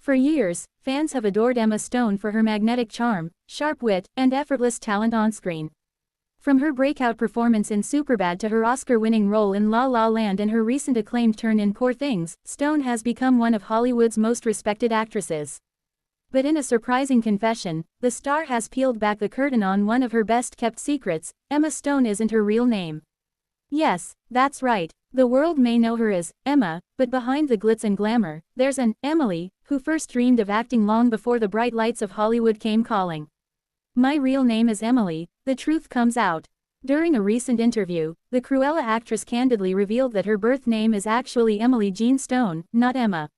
For years, fans have adored Emma Stone for her magnetic charm, sharp wit, and effortless talent on-screen. From her breakout performance in Superbad to her Oscar-winning role in La La Land and her recent acclaimed turn in Poor Things, Stone has become one of Hollywood's most respected actresses. But in a surprising confession, the star has peeled back the curtain on one of her best-kept secrets: Emma Stone isn't her real name. Yes, that's right. The world may know her as Emma, but behind the glitz and glamour, there's an Emily, who first dreamed of acting long before the bright lights of Hollywood came calling. My real name is Emily, the truth comes out. During a recent interview, the Cruella actress candidly revealed that her birth name is actually Emily Jean Stone, not Emma.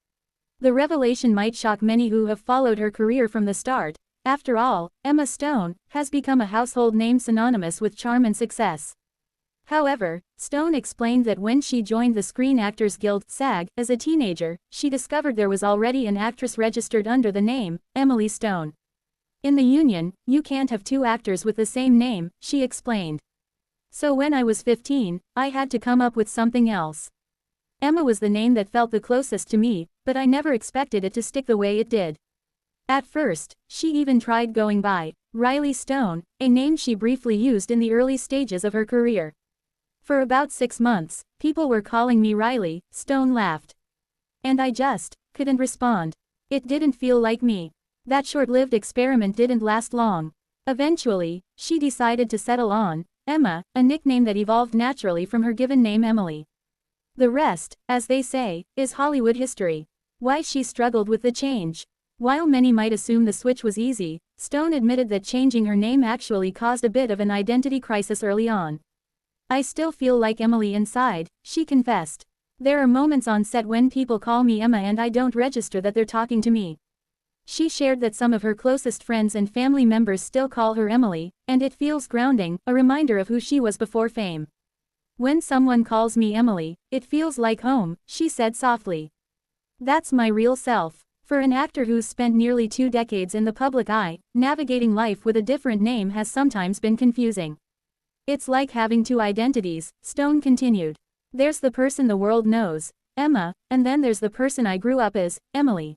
The revelation might shock many who have followed her career from the start. After all, Emma Stone has become a household name synonymous with charm and success. However, Stone explained that when she joined the Screen Actors Guild (SAG) as a teenager, she discovered there was already an actress registered under the name Emily Stone. In the union, you can't have two actors with the same name, she explained. So when I was 15, I had to come up with something else. Emma was the name that felt the closest to me, but I never expected it to stick the way it did. At first, she even tried going by Riley Stone, a name she briefly used in the early stages of her career. For about 6 months, people were calling me Riley, Stone laughed. And I just couldn't respond. It didn't feel like me. That short-lived experiment didn't last long. Eventually, she decided to settle on Emma, a nickname that evolved naturally from her given name Emily. The rest, as they say, is Hollywood history. Why she struggled with the change. While many might assume the switch was easy, Stone admitted that changing her name actually caused a bit of an identity crisis early on. I still feel like Emily inside, she confessed. There are moments on set when people call me Emma and I don't register that they're talking to me. She shared that some of her closest friends and family members still call her Emily, and it feels grounding, a reminder of who she was before fame. When someone calls me Emily, it feels like home, she said softly. That's my real self. For an actor who's spent nearly 2 decades in the public eye, navigating life with a different name has sometimes been confusing. It's like having 2 identities, Stone continued. There's the person the world knows, Emma, and then there's the person I grew up as, Emily.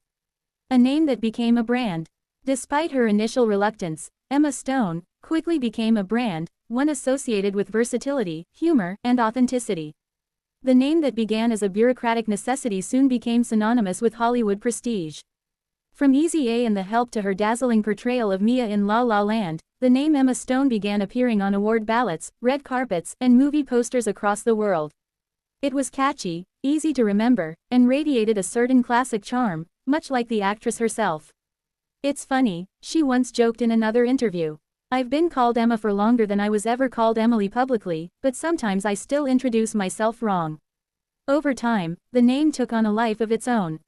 A name that became a brand. Despite her initial reluctance, Emma Stone quickly became a brand, one associated with versatility, humor, and authenticity. The name that began as a bureaucratic necessity soon became synonymous with Hollywood prestige. From Easy A and The Help to her dazzling portrayal of Mia in La La Land, the name Emma Stone began appearing on award ballots, red carpets, and movie posters across the world. It was catchy, easy to remember, and radiated a certain classic charm, much like the actress herself. It's funny, she once joked in another interview. I've been called Emma for longer than I was ever called Emily publicly, but sometimes I still introduce myself wrong. Over time, the name took on a life of its own.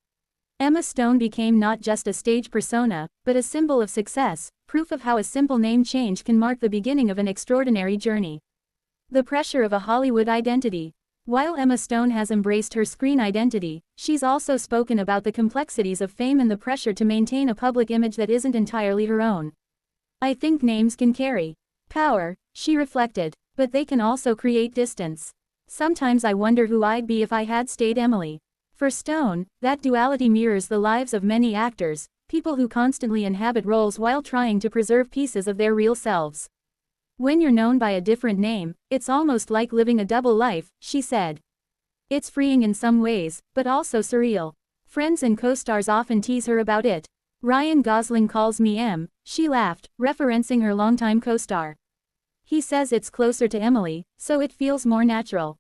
Emma Stone became not just a stage persona, but a symbol of success, proof of how a simple name change can mark the beginning of an extraordinary journey. The pressure of a Hollywood identity. While Emma Stone has embraced her screen identity, she's also spoken about the complexities of fame and the pressure to maintain a public image that isn't entirely her own. I think names can carry power, she reflected, but they can also create distance. Sometimes I wonder who I'd be if I had stayed Emily. For Stone, that duality mirrors the lives of many actors, people who constantly inhabit roles while trying to preserve pieces of their real selves. When you're known by a different name, it's almost like living a double life, she said. It's freeing in some ways, but also surreal. Friends and co-stars often tease her about it. Ryan Gosling calls me Em, she laughed, referencing her longtime co-star. He says it's closer to Emily, so it feels more natural.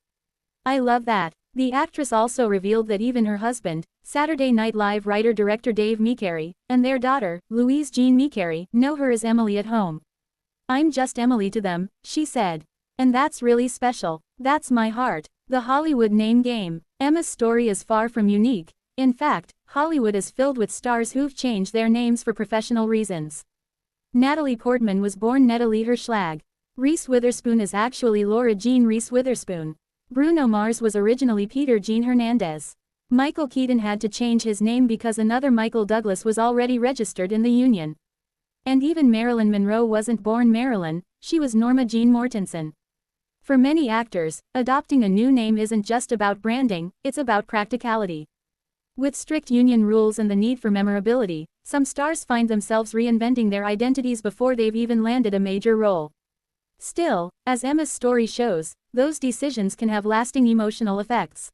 I love that. The actress also revealed that even her husband, Saturday Night Live writer-director Dave McCary, and their daughter, Louise Jean McCary, know her as Emily at home. I'm just Emily to them, she said. And that's really special. That's my heart. The Hollywood name game. Emma's story is far from unique. In fact, Hollywood is filled with stars who've changed their names for professional reasons. Natalie Portman was born Natalie Hirschlag. Reese Witherspoon is actually Laura Jean Reese Witherspoon. Bruno Mars was originally Peter Jean Hernandez. Michael Keaton had to change his name because another Michael Douglas was already registered in the union. And even Marilyn Monroe wasn't born Marilyn, she was Norma Jean Mortensen. For many actors, adopting a new name isn't just about branding, it's about practicality. With strict union rules and the need for memorability, some stars find themselves reinventing their identities before they've even landed a major role. Still, as Emma's story shows, those decisions can have lasting emotional effects.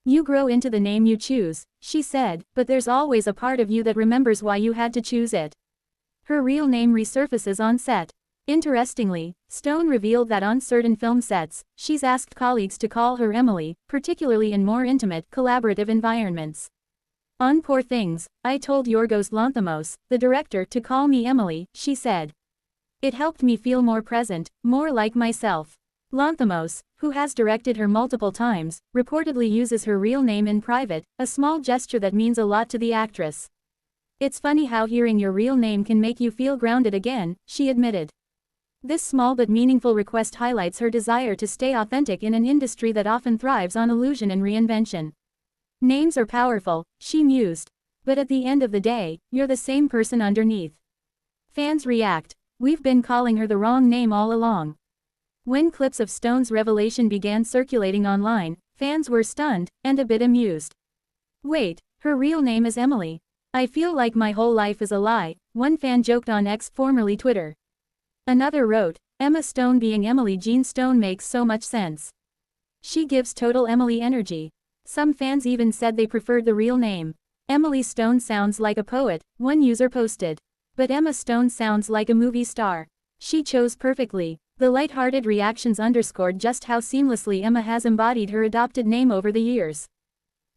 You grow into the name you choose, she said, but there's always a part of you that remembers why you had to choose it. Her real name resurfaces on set. Interestingly, Stone revealed that on certain film sets, she's asked colleagues to call her Emily, particularly in more intimate, collaborative environments. On Poor Things, I told Yorgos Lanthimos, the director, to call me Emily, she said. It helped me feel more present, more like myself. Lanthimos, who has directed her multiple times, reportedly uses her real name in private, a small gesture that means a lot to the actress. It's funny how hearing your real name can make you feel grounded again, she admitted. This small but meaningful request highlights her desire to stay authentic in an industry that often thrives on illusion and reinvention. Names are powerful, she mused. But at the end of the day, you're the same person underneath. Fans react. We've been calling her the wrong name all along. When clips of Stone's revelation began circulating online, fans were stunned, and a bit amused. Wait, her real name is Emily. I feel like my whole life is a lie, one fan joked on X, formerly Twitter. Another wrote, Emma Stone being Emily Jean Stone makes so much sense. She gives total Emily energy. Some fans even said they preferred the real name. Emily Stone sounds like a poet, one user posted. But Emma Stone sounds like a movie star. She chose perfectly. The light-hearted reactions underscored just how seamlessly Emma has embodied her adopted name over the years.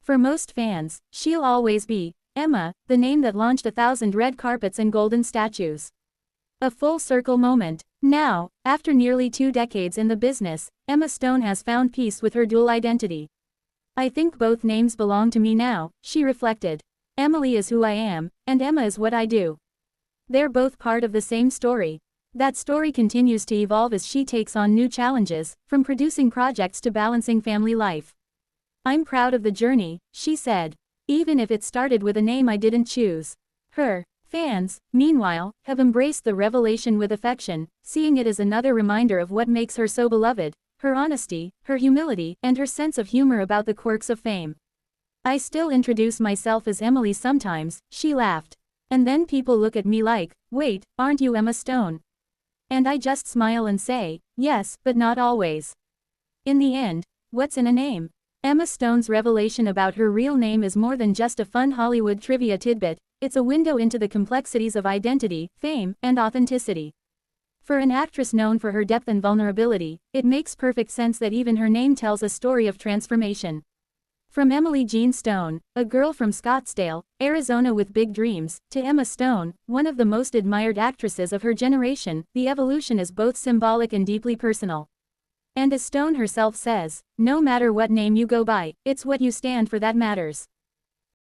For most fans, she'll always be Emma, the name that launched 1,000 red carpets and golden statues. A full circle moment. Now, after nearly 2 decades in the business, Emma Stone has found peace with her dual identity. I think both names belong to me now, she reflected. Emily is who I am, and Emma is what I do. They're both part of the same story. That story continues to evolve as she takes on new challenges, from producing projects to balancing family life. I'm proud of the journey, she said. Even if it started with a name I didn't choose. Her fans, meanwhile, have embraced the revelation with affection, seeing it as another reminder of what makes her so beloved, her honesty, her humility, and her sense of humor about the quirks of fame. I still introduce myself as Emily sometimes, she laughed. And then people look at me like, wait, aren't you Emma Stone? And I just smile and say, yes, but not always. In the end, what's in a name? Emma Stone's revelation about her real name is more than just a fun Hollywood trivia tidbit, it's a window into the complexities of identity, fame, and authenticity. For an actress known for her depth and vulnerability, it makes perfect sense that even her name tells a story of transformation. From Emily Jean Stone, a girl from Scottsdale, Arizona with big dreams, to Emma Stone, one of the most admired actresses of her generation, the evolution is both symbolic and deeply personal. And as Stone herself says, no matter what name you go by, it's what you stand for that matters.